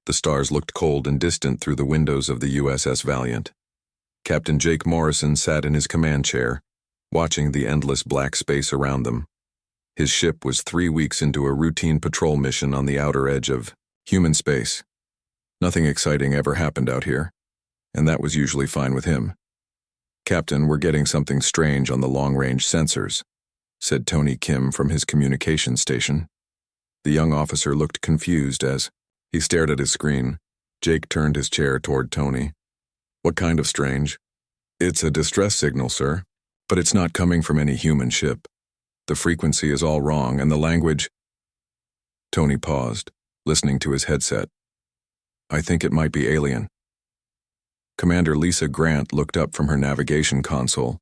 The stars looked cold and distant through the windows of the USS Valiant. Captain Jake Morrison sat in his command chair, watching the endless black space around them. His ship was 3 weeks into a routine patrol mission on the outer edge of human space. Nothing exciting ever happened out here, and that was usually fine with him. "Captain, we're getting something strange on the long-range sensors," said Tony Kim from his communications station. The young officer looked confused as he stared at his screen. Jake turned his chair toward Tony. "What kind of strange?" "It's a distress signal, sir, but it's not coming from any human ship. The frequency is all wrong, and the language—" Tony paused, listening to his headset. "I think it might be alien." Commander Lisa Grant looked up from her navigation console.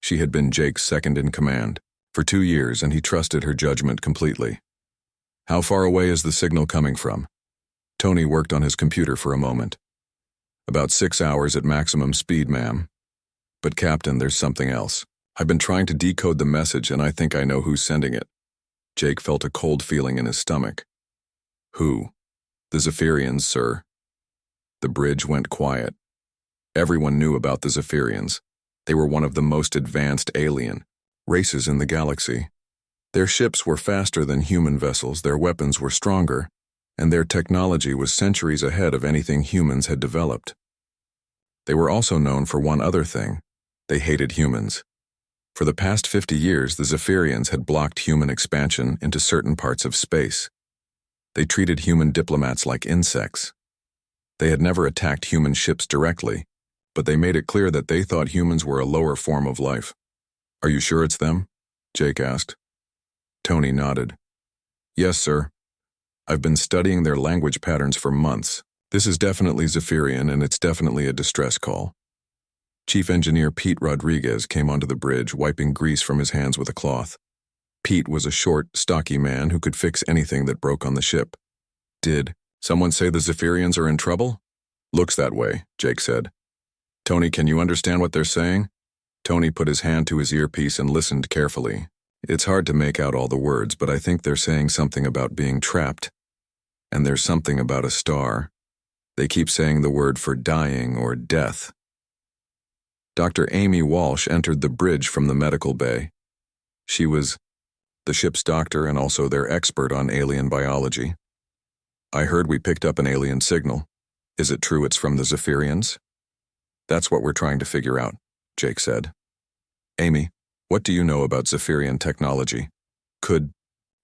She had been Jake's second in command for 2 years, and he trusted her judgment completely. "How far away is the signal coming from?" Tony worked on his computer for a moment. "About 6 hours at maximum speed, ma'am. But Captain, there's something else. I've been trying to decode the message, and I think I know who's sending it." Jake felt a cold feeling in his stomach. "Who?" "The Zephyrians, sir." The bridge went quiet. Everyone knew about the Zephyrians. They were one of the most advanced alien races in the galaxy. Their ships were faster than human vessels, their weapons were stronger, and their technology was centuries ahead of anything humans had developed. They were also known for one other thing: they hated humans. For the past 50 years, the Zephyrians had blocked human expansion into certain parts of space. They treated human diplomats like insects. They had never attacked human ships directly, but they made it clear that they thought humans were a lower form of life. "Are you sure it's them?" Jake asked. Tony nodded. "Yes, sir. I've been studying their language patterns for months. This is definitely Zephyrian, and it's definitely a distress call." Chief Engineer Pete Rodriguez came onto the bridge, wiping grease from his hands with a cloth. Pete was a short, stocky man who could fix anything that broke on the ship. "Did someone say the Zephyrians are in trouble?" "Looks that way," Jake said. "Tony, can you understand what they're saying?" Tony put his hand to his earpiece and listened carefully. "It's hard to make out all the words, but I think they're saying something about being trapped. And there's something about a star. They keep saying the word for dying or death." Dr. Amy Walsh entered the bridge from the medical bay. She was the ship's doctor and also their expert on alien biology. "I heard we picked up an alien signal. Is it true it's from the Zephyrians?" "That's what we're trying to figure out," Jake said. "Amy, what do you know about Zephyrian technology? Could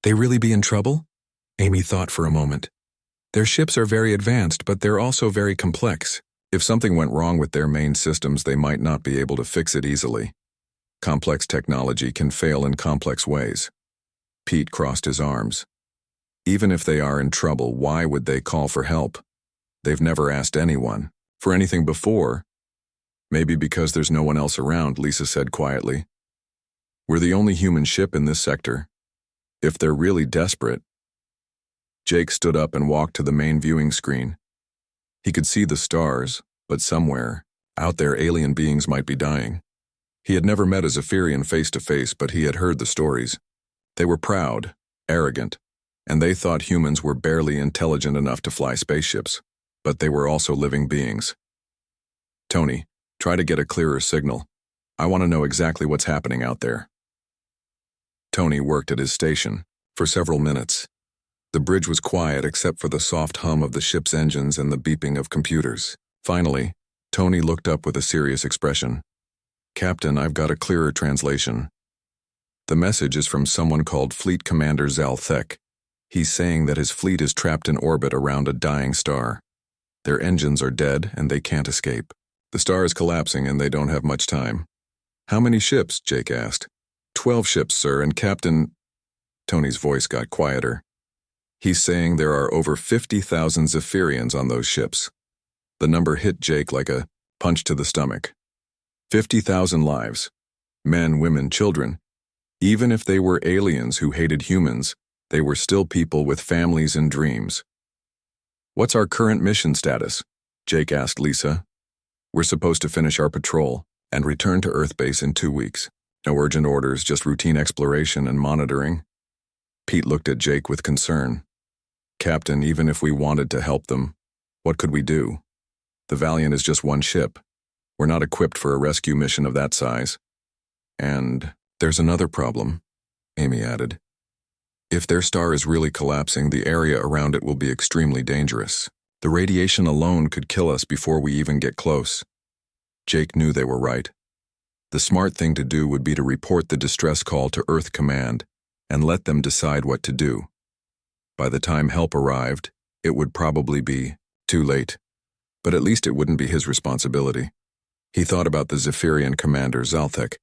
they really be in trouble?" Amy thought for a moment. "Their ships are very advanced, but they're also very complex. If something went wrong with their main systems, they might not be able to fix it easily. Complex technology can fail in complex ways." Pete crossed his arms. "Even if they are in trouble, why would they call for help? They've never asked anyone for anything before." "Maybe because there's no one else around," Lisa said quietly. "We're the only human ship in this sector. If they're really desperate—" Jake stood up and walked to the main viewing screen. He could see the stars, but somewhere out there alien beings might be dying. He had never met a Zephyrian face to face, but he had heard the stories. They were proud, arrogant, and they thought humans were barely intelligent enough to fly spaceships, but they were also living beings. "Tony, try to get a clearer signal. I want to know exactly what's happening out there." Tony worked at his station for several minutes. The bridge was quiet except for the soft hum of the ship's engines and the beeping of computers. Finally, Tony looked up with a serious expression. "Captain, I've got a clearer translation. The message is from someone called Fleet Commander Zal Thek. He's saying that his fleet is trapped in orbit around a dying star. Their engines are dead and they can't escape. The star is collapsing and they don't have much time." "How many ships?" Jake asked. 12 ships, sir, and Captain—" Tony's voice got quieter. "He's saying there are over 50,000 Zephyrians on those ships." The number hit Jake like a punch to the stomach. 50,000 lives. Men, women, children. Even if they were aliens who hated humans, they were still people with families and dreams. "What's our current mission status?" Jake asked Lisa. "We're supposed to finish our patrol and return to Earth base in 2 weeks. No urgent orders, just routine exploration and monitoring." Pete looked at Jake with concern. Captain, even if we wanted to help them, what could we do? The Valiant is just one ship. We're not equipped for a rescue mission of that size. And there's another problem, Amy added. If their star is really collapsing, the area around it will be extremely dangerous. The radiation alone could kill us before we even get close. Jake knew they were right. The smart thing to do would be to report the distress call to Earth Command and let them decide what to do. By the time help arrived, it would probably be too late, but at least it wouldn't be his responsibility. He thought about the Zephyrian commander, Zalthek,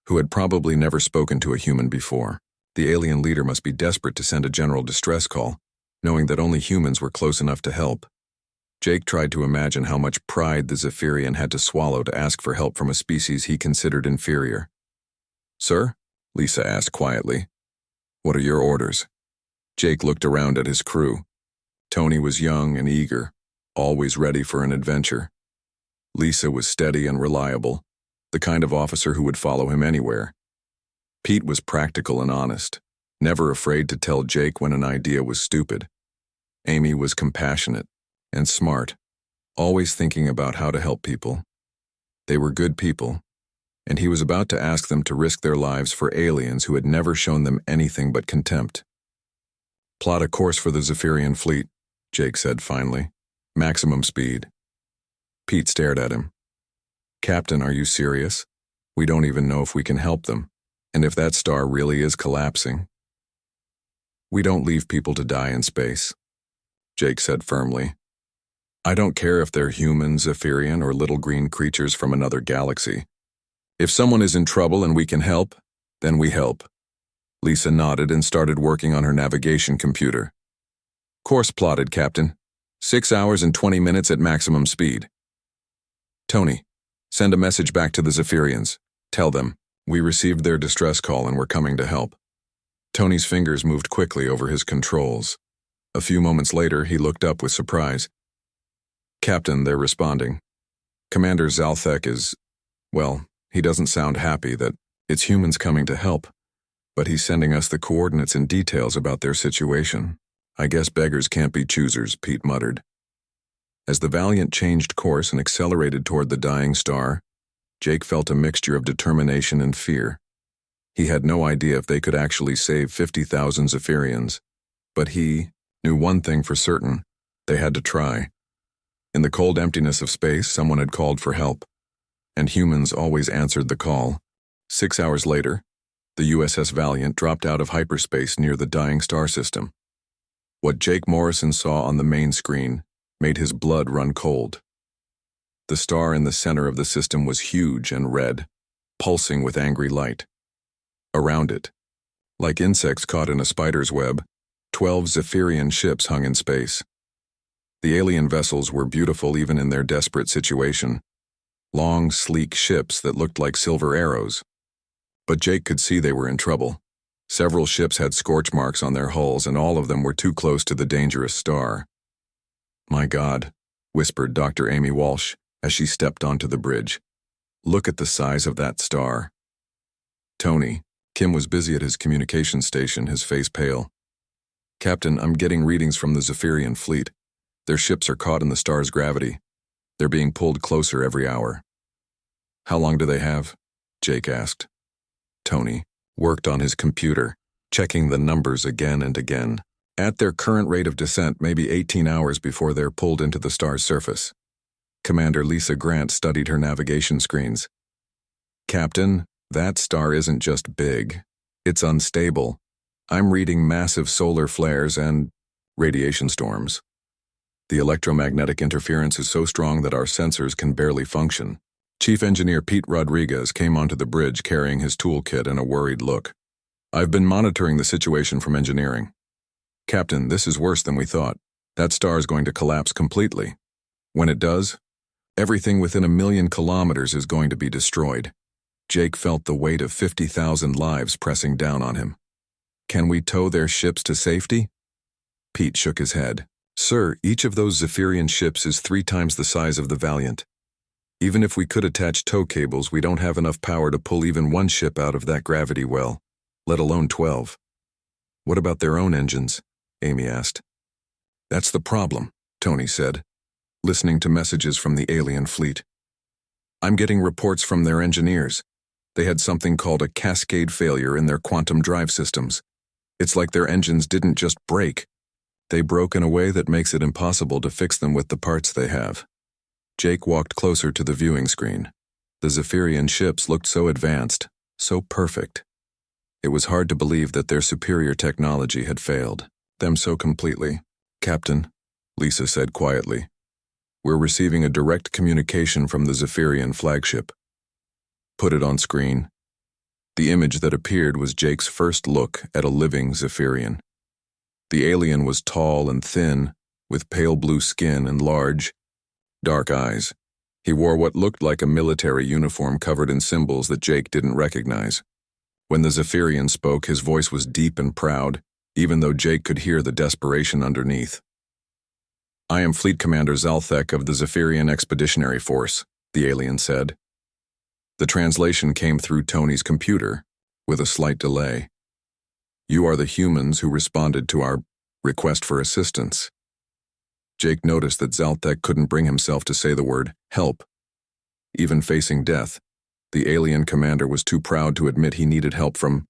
who had probably never spoken to a human before. The alien leader must be desperate to send a general distress call, knowing that only humans were close enough to help. Jake tried to imagine how much pride the Zephyrian had to swallow to ask for help from a species he considered inferior. "Sir?" Lisa asked quietly. "What are your orders?" Jake looked around at his crew. Tony was young and eager, always ready for an adventure. Lisa was steady and reliable, the kind of officer who would follow him anywhere. Pete was practical and honest, never afraid to tell Jake when an idea was stupid. Amy was compassionate and smart, always thinking about how to help people. They were good people, and he was about to ask them to risk their lives for aliens who had never shown them anything but contempt. "Plot a course for the Zephyrian fleet," Jake said finally. "Maximum speed." Pete stared at him. "Captain, are you serious? We don't even know if we can help them. And if that star really is collapsing." "We don't leave people to die in space," Jake said firmly. "I don't care if they're human, Zephyrian, or little green creatures from another galaxy. If someone is in trouble and we can help, then we help." Lisa nodded and started working on her navigation computer. "Course plotted, Captain. 6 hours and 20 minutes at maximum speed." "Tony, send a message back to the Zephyrians. Tell them, we received their distress call and we're coming to help." Tony's fingers moved quickly over his controls. A few moments later, he looked up with surprise. "Captain, they're responding. Commander Zalthek is, well, he doesn't sound happy that it's humans coming to help, but he's sending us the coordinates and details about their situation. I guess beggars can't be choosers," Pete muttered. As the Valiant changed course and accelerated toward the dying star, Jake felt a mixture of determination and fear. He had no idea if they could actually save 50,000 Zephyrians, but he knew one thing for certain: they had to try. In the cold emptiness of space, someone had called for help, and humans always answered the call. 6 hours later, the USS Valiant dropped out of hyperspace near the dying star system. What Jake Morrison saw on the main screen made his blood run cold. The star in the center of the system was huge and red, pulsing with angry light. Around it, like insects caught in a spider's web, 12 Zephyrian ships hung in space. The alien vessels were beautiful even in their desperate situation. Long, sleek ships that looked like silver arrows. But Jake could see they were in trouble. Several ships had scorch marks on their hulls, and all of them were too close to the dangerous star. "My God," whispered Dr. Amy Walsh as she stepped onto the bridge. "Look at the size of that star." Tony, Kim was busy at his communication station, his face pale. "Captain, I'm getting readings from the Zephyrian fleet. Their ships are caught in the star's gravity. They're being pulled closer every hour." "How long do they have?" Jake asked. Tony worked on his computer, checking the numbers again and again. "At their current rate of descent, maybe 18 hours before they're pulled into the star's surface." Commander Lisa Grant studied her navigation screens. "Captain, that star isn't just big. It's unstable. I'm reading massive solar flares and radiation storms. The electromagnetic interference is so strong that our sensors can barely function." Chief Engineer Pete Rodriguez came onto the bridge carrying his toolkit and a worried look. "I've been monitoring the situation from engineering. Captain, this is worse than we thought. That star is going to collapse completely. When it does, everything within 1,000,000 kilometers is going to be destroyed." Jake felt the weight of 50,000 lives pressing down on him. "Can we tow their ships to safety?" Pete shook his head. "Sir, each of those Zephyrian ships is 3 times the size of the Valiant. Even if we could attach tow cables, we don't have enough power to pull even one ship out of that gravity well, let alone 12. "What about their own engines?" Amy asked. That's the problem, Tony said, listening to messages from the alien fleet. I'm getting reports from their engineers. They had something called a cascade failure in their quantum drive systems. It's like their engines didn't just break. They broke in a way that makes it impossible to fix them with the parts they have. Jake walked closer to the viewing screen. The Zephyrian ships looked so advanced, so perfect. It was hard to believe that their superior technology had failed them so completely. Captain, Lisa said quietly, we're receiving a direct communication from the Zephyrian flagship. Put it on screen. The image that appeared was Jake's first look at a living Zephyrian. The alien was tall and thin, with pale blue skin and large, dark eyes. He wore what looked like a military uniform covered in symbols that Jake didn't recognize. When the Zephyrian spoke, his voice was deep and proud, even though Jake could hear the desperation underneath. I am Fleet Commander Zalthek of the Zephyrian Expeditionary Force, the alien said. The translation came through Tony's computer, with a slight delay. You are the humans who responded to our request for assistance. Jake noticed that Zalthek couldn't bring himself to say the word help. Even facing death, the alien commander was too proud to admit he needed help from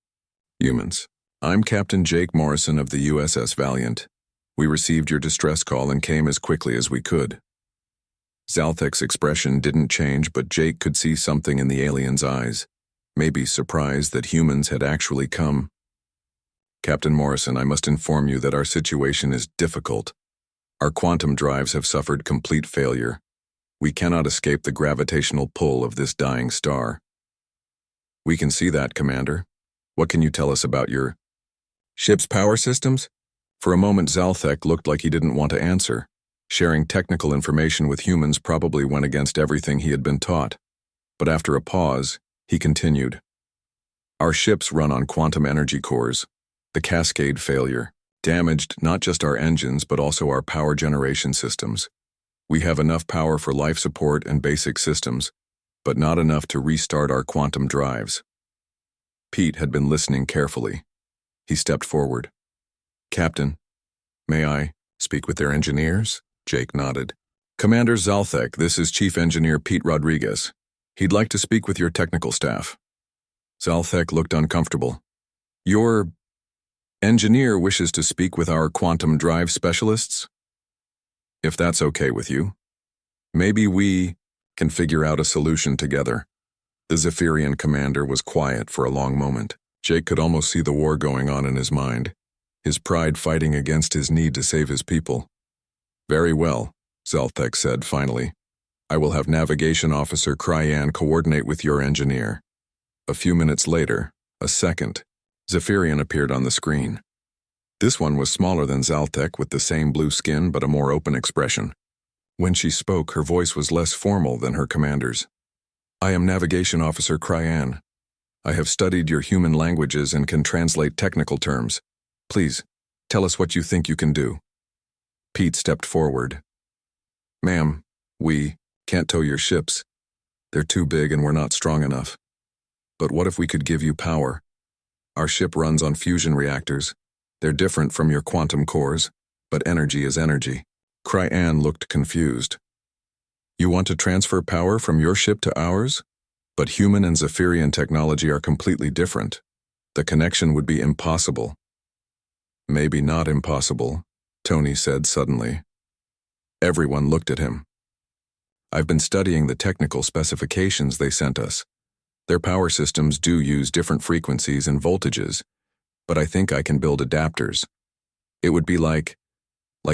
humans. I'm Captain Jake Morrison of the USS Valiant. We received your distress call and came as quickly as we could. Zalthek's expression didn't change, but Jake could see something in the alien's eyes, maybe surprise that humans had actually come. Captain Morrison, I must inform you that our situation is difficult. Our quantum drives have suffered complete failure. We cannot escape the gravitational pull of this dying star. We can see that, Commander. What can you tell us about your ship's power systems? For a moment, Zalthek looked like he didn't want to answer. Sharing technical information with humans probably went against everything he had been taught. But after a pause, he continued. Our ships run on quantum energy cores. The cascade failure damaged not just our engines but also our power generation systems. We have enough power for life support and basic systems, but not enough to restart our quantum drives. Pete had been listening carefully. He stepped forward. Captain, may I speak with their engineers? Jake nodded. Commander Zalthek, this is Chief Engineer Pete Rodriguez. He'd like to speak with your technical staff. Zalthek looked uncomfortable. Your engineer wishes to speak with our quantum drive specialists? If that's okay with you. Maybe we can figure out a solution together. The Zephyrian commander was quiet for a long moment. Jake could almost see the war going on in his mind, his pride fighting against his need to save his people. Very well, Zalthek said finally. I will have Navigation Officer Cryan coordinate with your engineer. A few minutes later, a second Zephyrian appeared on the screen. This one was smaller than Zalthek, with the same blue skin but a more open expression. When she spoke, her voice was less formal than her commander's. I am Navigation Officer Cryan. I have studied your human languages and can translate technical terms. Please, tell us what you think you can do. Pete stepped forward. Ma'am, we can't tow your ships. They're too big and we're not strong enough. But what if we could give you power? Our ship runs on fusion reactors. They're different from your quantum cores, but energy is energy. Cryan looked confused. You want to transfer power from your ship to ours? But human and Zephyrian technology are completely different. The connection would be impossible. Maybe not impossible, Tony said suddenly. Everyone looked at him. I've been studying the technical specifications they sent us. Their power systems do use different frequencies and voltages, but I think I can build adapters. It would be like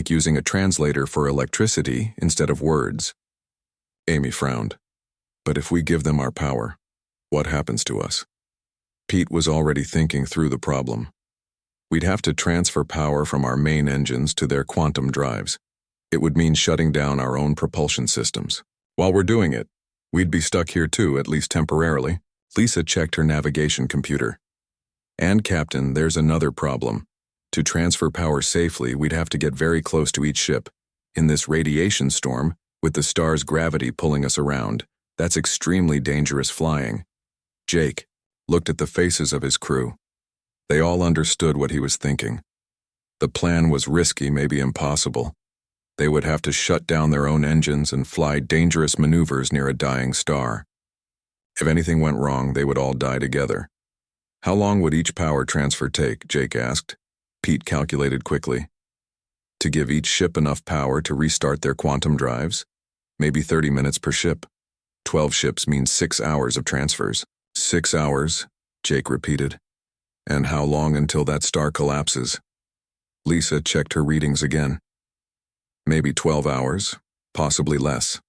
using a translator for electricity instead of words. Amy frowned. But if we give them our power, what happens to us? Pete was already thinking through the problem. We'd have to transfer power from our main engines to their quantum drives. It would mean shutting down our own propulsion systems. While we're doing it, we'd be stuck here too, at least temporarily. Lisa checked her navigation computer. And Captain, there's another problem. To transfer power safely, we'd have to get very close to each ship. In this radiation storm, with the star's gravity pulling us around, that's extremely dangerous flying. Jake looked at the faces of his crew. They all understood what he was thinking. The plan was risky, maybe impossible. They would have to shut down their own engines and fly dangerous maneuvers near a dying star. If anything went wrong, they would all die together. How long would each power transfer take? Jake asked. Pete calculated quickly. To give each ship enough power to restart their quantum drives? Maybe 30 minutes per ship. 12 ships means 6 hours of transfers. 6 hours, Jake repeated. And how long until that star collapses? Lisa checked her readings again. Maybe 12 hours, possibly less.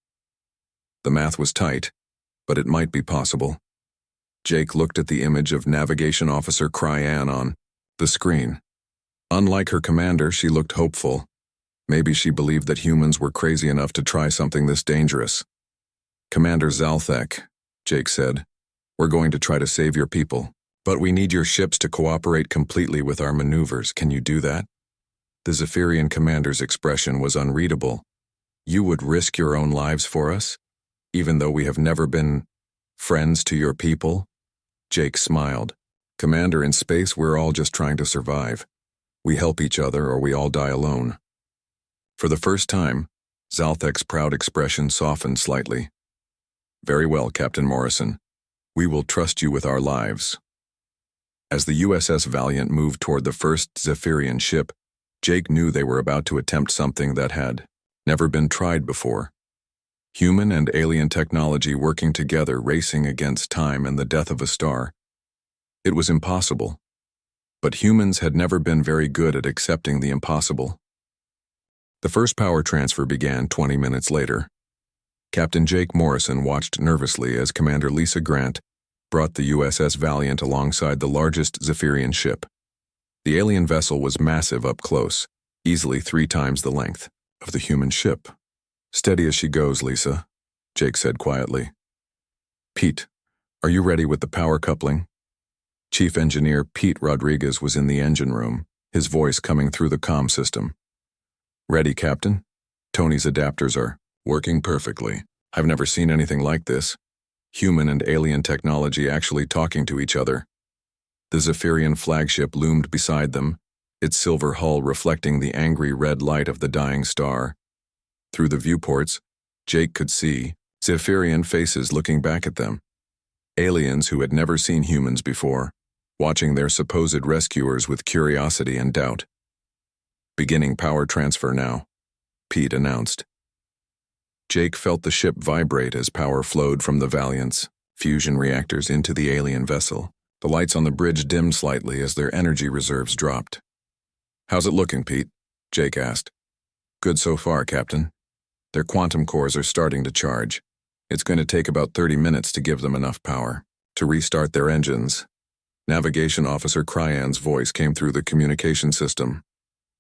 The math was tight, but it might be possible. Jake looked at the image of Navigation Officer Cryan on the screen. Unlike her commander, she looked hopeful. Maybe she believed that humans were crazy enough to try something this dangerous. Commander Zalthek, Jake said, we're going to try to save your people, but we need your ships to cooperate completely with our maneuvers. Can you do that? The Zephyrian commander's expression was unreadable. You would risk your own lives for us, even though we have never been friends to your people? Jake smiled. Commander, in space, we're all just trying to survive. We help each other or we all die alone. For the first time, Zalthek's proud expression softened slightly. Very well, Captain Morrison. We will trust you with our lives. As the USS Valiant moved toward the first Zephyrian ship, Jake knew they were about to attempt something that had never been tried before. Human and alien technology working together, racing against time and the death of a star. It was impossible. But humans had never been very good at accepting the impossible. The first power transfer began 20 minutes later. Captain Jake Morrison watched nervously as Commander Lisa Grant brought the USS Valiant alongside the largest Zephyrian ship. The alien vessel was massive up close, easily 3 times the length of the human ship. Steady as she goes, Lisa, Jake said quietly. Pete, are you ready with the power coupling? Chief Engineer Pete Rodriguez was in the engine room, his voice coming through the comm system. Ready, Captain? Tony's adapters are working perfectly. I've never seen anything like this. Human and alien technology actually talking to each other. The Zephyrian flagship loomed beside them, its silver hull reflecting the angry red light of the dying star. Through the viewports, Jake could see Zephyrian faces looking back at them. Aliens who had never seen humans before, watching their supposed rescuers with curiosity and doubt. Beginning power transfer now, Pete announced. Jake felt the ship vibrate as power flowed from the Valiant's fusion reactors into the alien vessel. The lights on the bridge dimmed slightly as their energy reserves dropped. How's it looking, Pete? Jake asked. Good so far, Captain. Their quantum cores are starting to charge. It's going to take about 30 minutes to give them enough power to restart their engines. Navigation Officer Cryan's voice came through the communication system.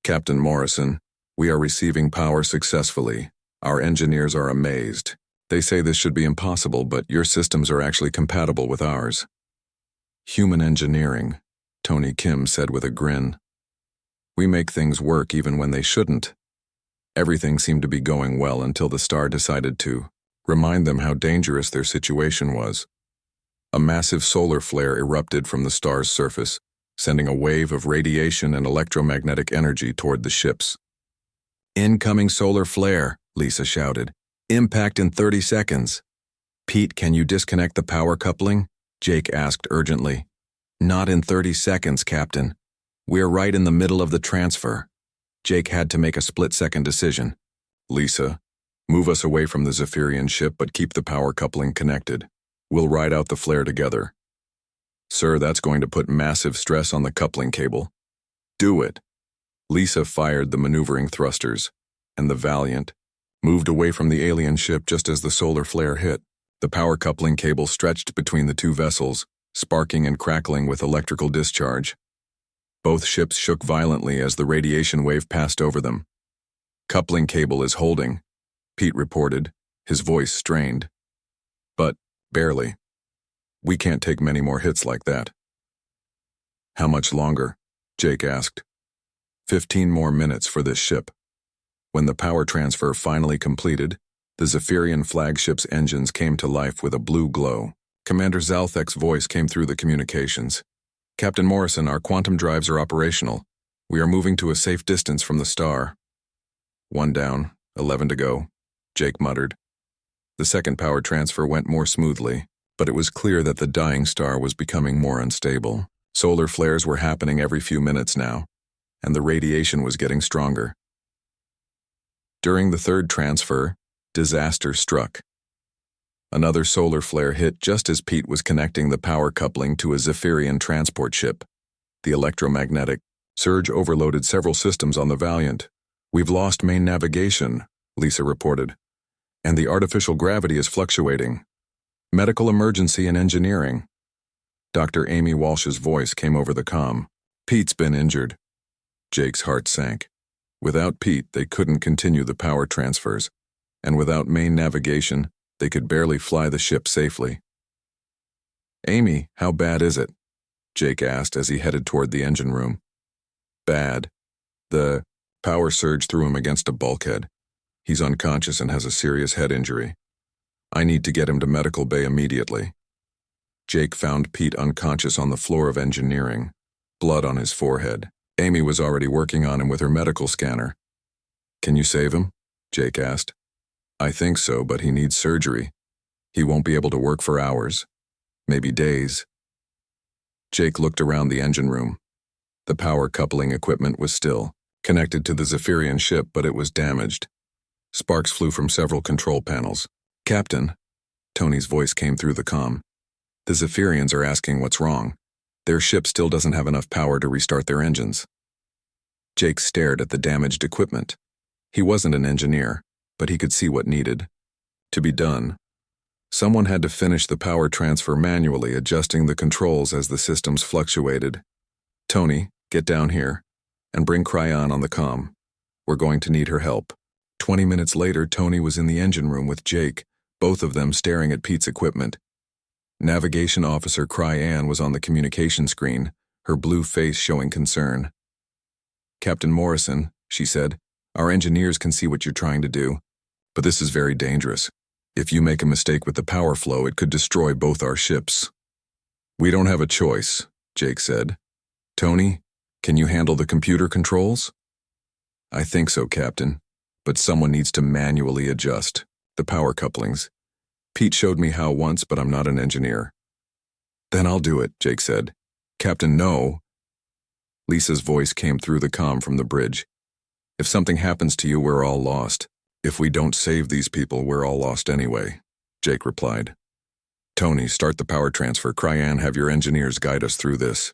Captain Morrison, we are receiving power successfully. Our engineers are amazed. They say this should be impossible, but your systems are actually compatible with ours. Human engineering, Tony Kim said with a grin. We make things work even when they shouldn't. Everything seemed to be going well until the star decided to remind them how dangerous their situation was. A massive solar flare erupted from the star's surface, sending a wave of radiation and electromagnetic energy toward the ships. Incoming solar flare, Lisa shouted. Impact in 30 seconds. Pete, can you disconnect the power coupling? Jake asked urgently. Not in 30 seconds, Captain. We're right in the middle of the transfer. Jake had to make a split-second decision. Lisa, move us away from the Zephyrian ship but keep the power coupling connected. We'll ride out the flare together. Sir, that's going to put massive stress on the coupling cable. Do it. Lisa fired the maneuvering thrusters, and the Valiant moved away from the alien ship just as the solar flare hit. The power coupling cable stretched between the two vessels, sparking and crackling with electrical discharge. Both ships shook violently as the radiation wave passed over them. Coupling cable is holding, Pete reported, his voice strained. But, barely. We can't take many more hits like that. How much longer? Jake asked. 15 more minutes for this ship. When the power transfer finally completed, the Zephyrian flagship's engines came to life with a blue glow. Commander Zalthek's voice came through the communications. Captain Morrison, our quantum drives are operational. We are moving to a safe distance from the star. 1 down, 11 to go, Jake muttered. The second power transfer went more smoothly, but it was clear that the dying star was becoming more unstable. Solar flares were happening every few minutes now, and the radiation was getting stronger. During the third transfer, disaster struck. Another solar flare hit just as Pete was connecting the power coupling to a Zephyrian transport ship. The electromagnetic surge overloaded several systems on the Valiant. We've lost main navigation, Lisa reported, and the artificial gravity is fluctuating. Medical emergency and engineering. Dr. Amy Walsh's voice came over the comm. Pete's been injured. Jake's heart sank. Without Pete, they couldn't continue the power transfers, and without main navigation, they could barely fly the ship safely. Amy, how bad is it? Jake asked as he headed toward the engine room. Bad. The power surge threw him against a bulkhead. He's unconscious and has a serious head injury. I need to get him to medical bay immediately. Jake found Pete unconscious on the floor of engineering, blood on his forehead. Amy was already working on him with her medical scanner. Can you save him? Jake asked. I think so, but he needs surgery. He won't be able to work for hours, maybe days. Jake looked around the engine room. The power coupling equipment was still connected to the Zephyrian ship, but it was damaged. Sparks flew from several control panels. Captain, Tony's voice came through the comm. The Zephyrians are asking what's wrong. Their ship still doesn't have enough power to restart their engines. Jake stared at the damaged equipment. He wasn't an engineer, but he could see what needed to be done. Someone had to finish the power transfer manually, adjusting the controls as the systems fluctuated. Tony, get down here, and bring Cryon on the comm. We're going to need her help. 20 minutes later, Tony was in the engine room with Jake, both of them staring at Pete's equipment. Navigation Officer Cryon was on the communication screen, her blue face showing concern. Captain Morrison, she said, our engineers can see what you're trying to do, but this is very dangerous. If you make a mistake with the power flow, it could destroy both our ships. We don't have a choice, Jake said. Tony, can you handle the computer controls? I think so, Captain, but someone needs to manually adjust the power couplings. Pete showed me how once, but I'm not an engineer. Then I'll do it, Jake said. Captain, no. Lisa's voice came through the comm from the bridge. If something happens to you, we're all lost. If we don't save these people, we're all lost anyway, Jake replied. Tony, start the power transfer. Cryon, have your engineers guide us through this.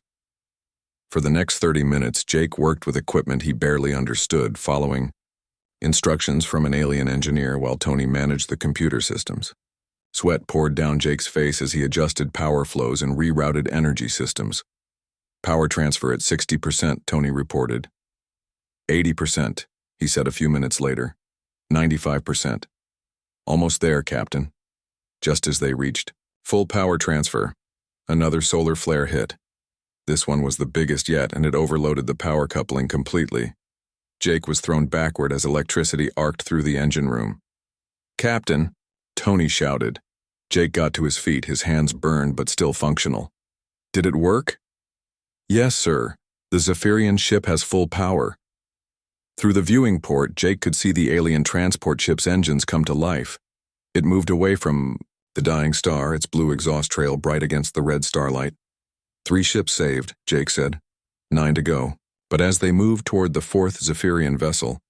For the next 30 minutes, Jake worked with equipment he barely understood, following instructions from an alien engineer while Tony managed the computer systems. Sweat poured down Jake's face as he adjusted power flows and rerouted energy systems. Power transfer at 60%, Tony reported. 80%, he said a few minutes later. 95%. Almost there, Captain. Just as they reached full power transfer, another solar flare hit. This one was the biggest yet, and it overloaded the power coupling completely. Jake was thrown backward as electricity arced through the engine room. Captain, Tony shouted. Jake got to his feet, his hands burned but still functional. Did it work? Yes, sir. The Zephyrian ship has full power. Through the viewing port, Jake could see the alien transport ship's engines come to life. It moved away from the dying star, its blue exhaust trail bright against the red starlight. 3 ships saved, Jake said. 9 to go. But as they moved toward the 4th Zephyrian vessel,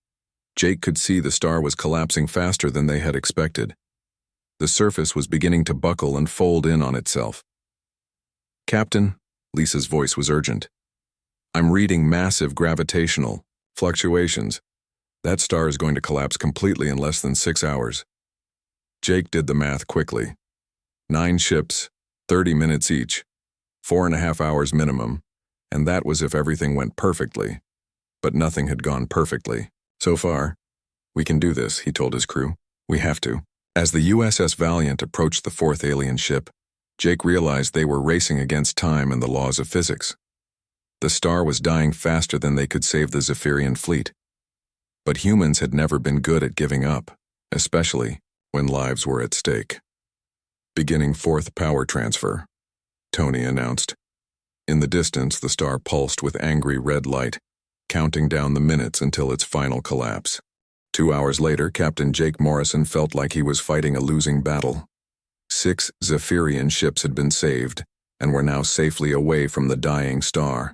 Jake could see the star was collapsing faster than they had expected. The surface was beginning to buckle and fold in on itself. Captain, Lisa's voice was urgent. I'm reading massive gravitational fluctuations. That star is going to collapse completely in less than 6 hours. Jake did the math quickly. 9 ships, 30 minutes each, 4.5 hours minimum, and that was if everything went perfectly. But nothing had gone perfectly. So far, we can do this, he told his crew. We have to. As the USS Valiant approached the 4th alien ship, Jake realized they were racing against time and the laws of physics. The star was dying faster than they could save the Zephyrian fleet. But humans had never been good at giving up, especially when lives were at stake. Beginning 4th power transfer, Tony announced. In the distance, the star pulsed with angry red light. counting down the minutes until its final collapse. 2 hours later, Captain Jake Morrison felt like he was fighting a losing battle. 6 Zephyrian ships had been saved and were now safely away from the dying star.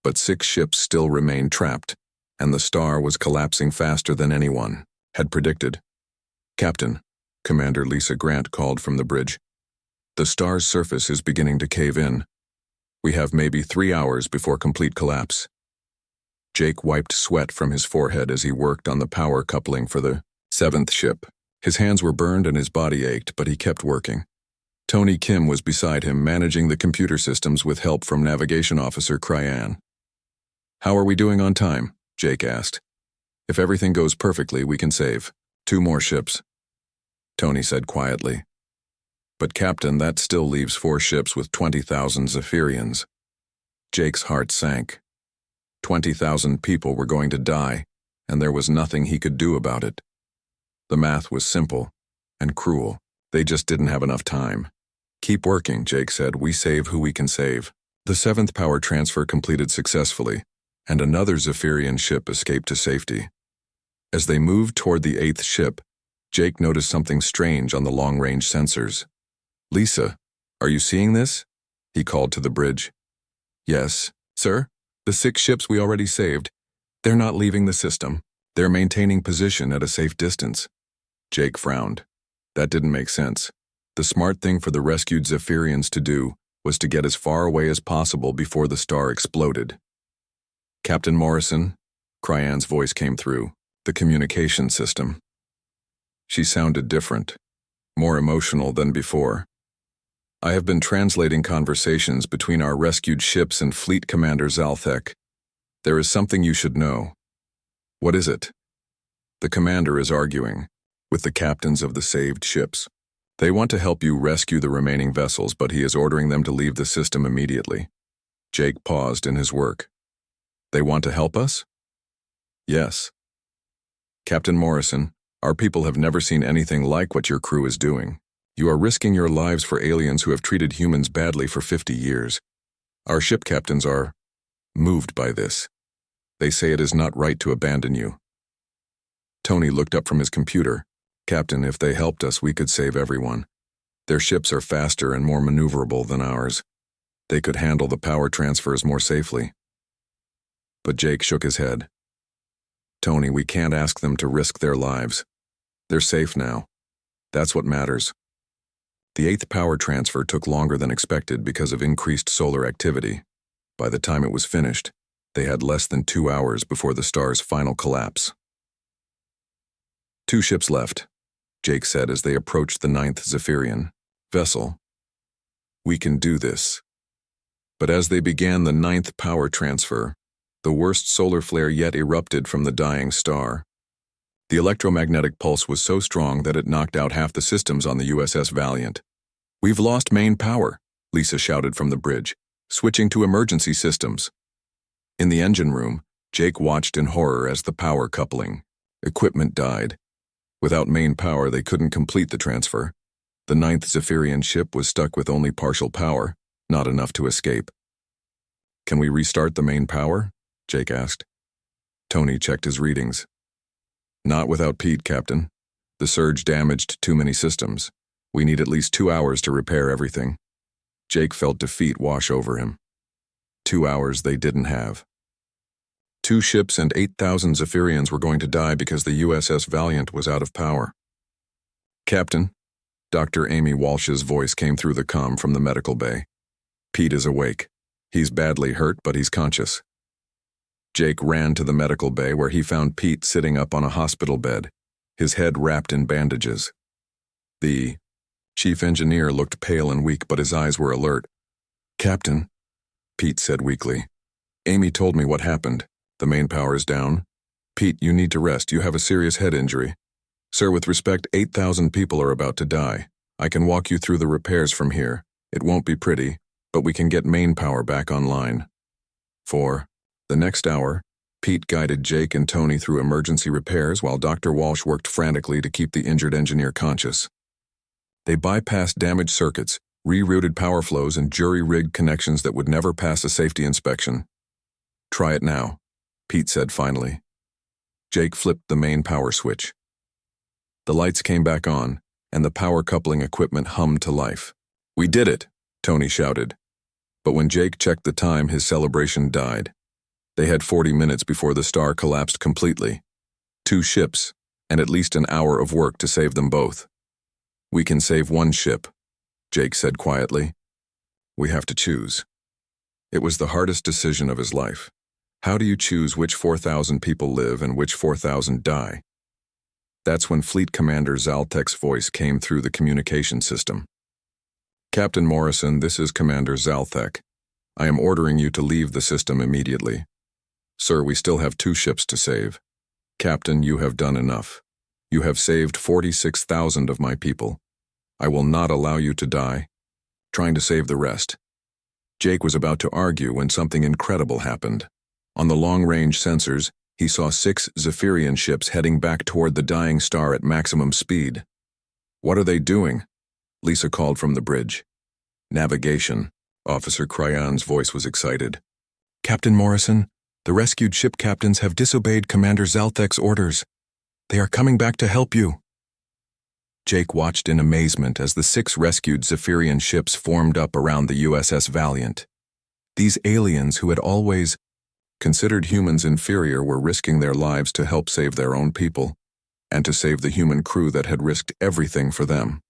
But 6 ships still remained trapped, and the star was collapsing faster than anyone had predicted. "Captain," Commander Lisa Grant called from the bridge, "the star's surface is beginning to cave in. We have maybe 3 hours before complete collapse." Jake wiped sweat from his forehead as he worked on the power coupling for the 7th ship. His hands were burned and his body ached, but he kept working. Tony Kim was beside him, managing the computer systems with help from Navigation Officer Cryan. "How are we doing on time?" Jake asked. "If everything goes perfectly, we can save 2 more ships," Tony said quietly. "But Captain, that still leaves 4 ships with 20,000 Zephyrians." Jake's heart sank. 20,000 people were going to die, and there was nothing he could do about it. The math was simple and cruel. They just didn't have enough time. "Keep working," Jake said. "We save who we can save." The 7th power transfer completed successfully, and another Zephyrian ship escaped to safety. As they moved toward the 8th ship, Jake noticed something strange on the long-range sensors. "Lisa, are you seeing this?" he called to the bridge. "Yes, sir. The 6 ships we already saved. They're not leaving the system. They're maintaining position at a safe distance." Jake frowned. That didn't make sense. The smart thing for the rescued Zephyrians to do was to get as far away as possible before the star exploded. "Captain Morrison," Cryan's voice came through, the communication system. She sounded different, more emotional than before. "I have been translating conversations between our rescued ships and Fleet Commander Zalthek. There is something you should know." "What is it?" "The commander is arguing with the captains of the saved ships. They want to help you rescue the remaining vessels, but he is ordering them to leave the system immediately." Jake paused in his work. "They want to help us?" "Yes." "Captain Morrison, our people have never seen anything like what your crew is doing. You are risking your lives for aliens who have treated humans badly for 50 years. Our ship captains are moved by this. They say it is not right to abandon you." Tony looked up from his computer. "Captain, if they helped us, we could save everyone. Their ships are faster and more maneuverable than ours. They could handle the power transfers more safely." But Jake shook his head. "Tony, we can't ask them to risk their lives. They're safe now. That's what matters." The 8th power transfer took longer than expected because of increased solar activity. By the time it was finished, they had less than 2 hours before the star's final collapse. 2 ships left," Jake said as they approached the 9th Zephyrian vessel. "We can do this." But as they began the 9th power transfer, the worst solar flare yet erupted from the dying star. The electromagnetic pulse was so strong that it knocked out half the systems on the USS Valiant. "We've lost main power," Lisa shouted from the bridge, switching to emergency systems. In the engine room, Jake watched in horror as the power coupling equipment died. Without main power, they couldn't complete the transfer. The 9th Zephyrian ship was stuck with only partial power, not enough to escape. "Can we restart the main power?" Jake asked. Tony checked his readings. "Not without Pete, Captain. The surge damaged too many systems. We need at least 2 hours to repair everything." Jake felt defeat wash over him. 2 hours they didn't have. 2 ships and 8,000 Zephyrians were going to die because the USS Valiant was out of power. "Captain," Dr. Amy Walsh's voice came through the comm from the medical bay. "Pete is awake. He's badly hurt, but he's conscious." Jake ran to the medical bay where he found Pete sitting up on a hospital bed, his head wrapped in bandages. The chief engineer looked pale and weak, but his eyes were alert. "Captain," Pete said weakly, "Amy told me what happened. The main power is down. Pete, you need to rest. You have a serious head injury. Sir, with respect, 8,000 people are about to die. I can walk you through the repairs from here. It won't be pretty, but we can get main power back online." For the next hour, Pete guided Jake and Tony through emergency repairs while Dr. Walsh worked frantically to keep the injured engineer conscious. They bypassed damaged circuits, rerouted power flows, and jury-rigged connections that would never pass a safety inspection. "Try it now," Pete said finally. Jake flipped the main power switch. The lights came back on, and the power coupling equipment hummed to life. "We did it," Tony shouted. But when Jake checked the time, his celebration died. They had 40 minutes before the star collapsed completely. 2 ships, and at least an hour of work to save them both. "We can save one ship," Jake said quietly. "We have to choose." It was the hardest decision of his life. How do you choose which 4,000 people live and which 4,000 die? That's when Fleet Commander Zaltek's voice came through the communication system. "Captain Morrison, this is Commander Zaltek. I am ordering you to leave the system immediately. Sir, we still have 2 ships to save. Captain, you have done enough. You have saved 46,000 of my people. I will not allow you to die trying to save the rest." Jake was about to argue when something incredible happened. On the long-range sensors, he saw 6 Zephyrian ships heading back toward the dying star at maximum speed. "What are they doing?" Lisa called from the bridge. "Navigation." Officer Cryan's voice was excited. "Captain Morrison, the rescued ship captains have disobeyed Commander Zaltek's orders. They are coming back to help you." Jake watched in amazement as the 6 rescued Zephyrian ships formed up around the USS Valiant. These aliens who had always considered humans inferior were risking their lives to help save their own people, and to save the human crew that had risked everything for them.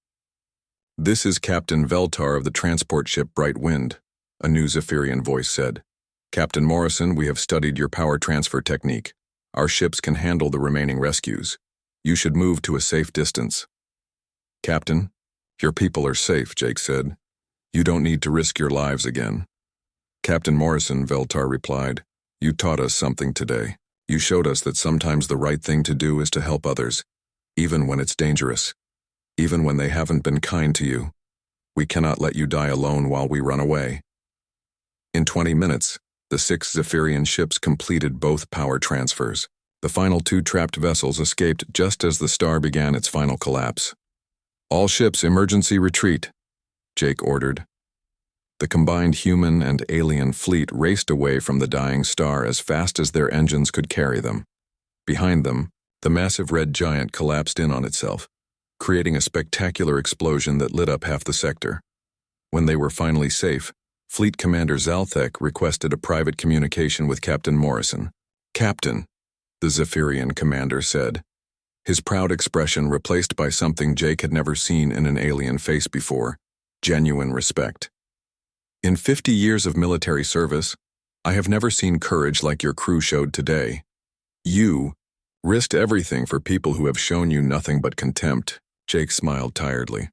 "This is Captain Veltar of the transport ship Bright Wind," a new Zephyrian voice said. "Captain Morrison, we have studied your power transfer technique. Our ships can handle the remaining rescues. You should move to a safe distance." "Captain, your people are safe," Jake said. "You don't need to risk your lives again." "Captain Morrison," Veltar replied, "you taught us something today. You showed us that sometimes the right thing to do is to help others, even when it's dangerous, even when they haven't been kind to you. We cannot let you die alone while we run away." In 20 minutes, the 6 Zephyrian ships completed both power transfers. The final 2 trapped vessels escaped just as the star began its final collapse. "All ships emergency retreat," Jake ordered. The combined human and alien fleet raced away from the dying star as fast as their engines could carry them. Behind them, the massive red giant collapsed in on itself, creating a spectacular explosion that lit up half the sector. When they were finally safe, Fleet Commander Zaltek requested a private communication with Captain Morrison. "Captain," the Zephyrian commander said, his proud expression replaced by something Jake had never seen in an alien face before: genuine respect. "In 50 years of military service, I have never seen courage like your crew showed today. You risked everything for people who have shown you nothing but contempt." Jake smiled tiredly.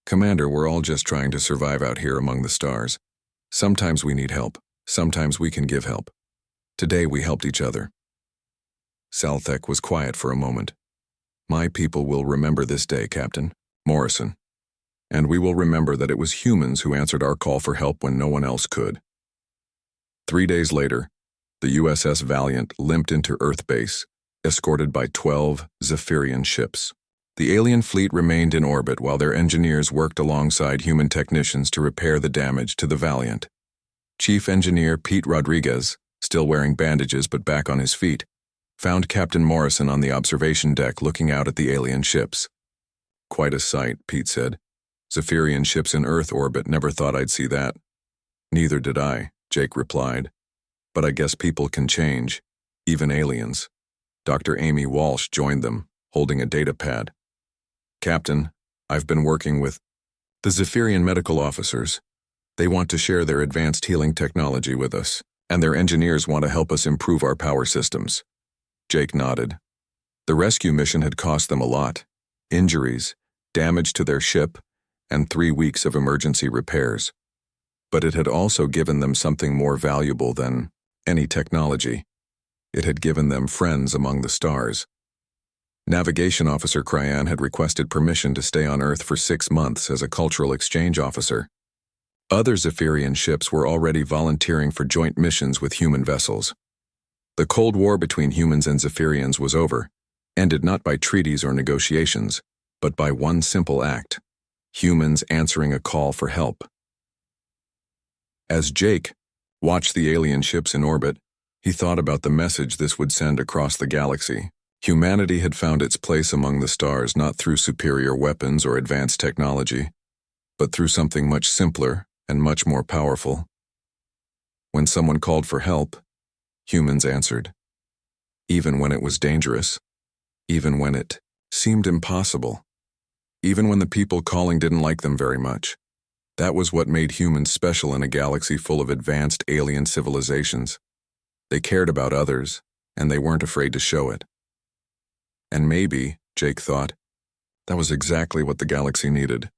"Commander, we're all just trying to survive out here among the stars. Sometimes we need help. Sometimes we can give help. Today we helped each other." Zaltek was quiet for a moment. "My people will remember this day, Captain Morrison. And we will remember that it was humans who answered our call for help when no one else could." 3 days later, the USS Valiant limped into Earth base, escorted by 12 Zephyrian ships. The alien fleet remained in orbit while their engineers worked alongside human technicians to repair the damage to the Valiant. Chief Engineer Pete Rodriguez, still wearing bandages but back on his feet, found Captain Morrison on the observation deck looking out at the alien ships. "Quite a sight," Pete said. "Zephyrian ships in Earth orbit, never thought I'd see that." "Neither did I," Jake replied. "But I guess people can change, even aliens." Dr. Amy Walsh joined them, holding a data pad. "Captain, I've been working with the Zephyrian medical officers. They want to share their advanced healing technology with us, and their engineers want to help us improve our power systems." Jake nodded. The rescue mission had cost them a lot: injuries, damage to their ship, and 3 weeks of emergency repairs. But it had also given them something more valuable than any technology. It had given them friends among the stars. Navigation Officer Cryan had requested permission to stay on Earth for 6 months as a cultural exchange officer. Other Zephyrian ships were already volunteering for joint missions with human vessels. The Cold War between humans and Zephyrians was over, ended not by treaties or negotiations, but by one simple act: humans answering a call for help. As Jake watched the alien ships in orbit, He thought about the message this would send across the galaxy. Humanity had found its place among the stars not through superior weapons or advanced technology, but through something much simpler and much more powerful. When someone called for help, humans answered. Even when it was dangerous, even when it seemed impossible, even when the people calling didn't like them very much. That was what made humans special in a galaxy full of advanced alien civilizations. They cared about others, and they weren't afraid to show it. And maybe, Jake thought, that was exactly what the galaxy needed.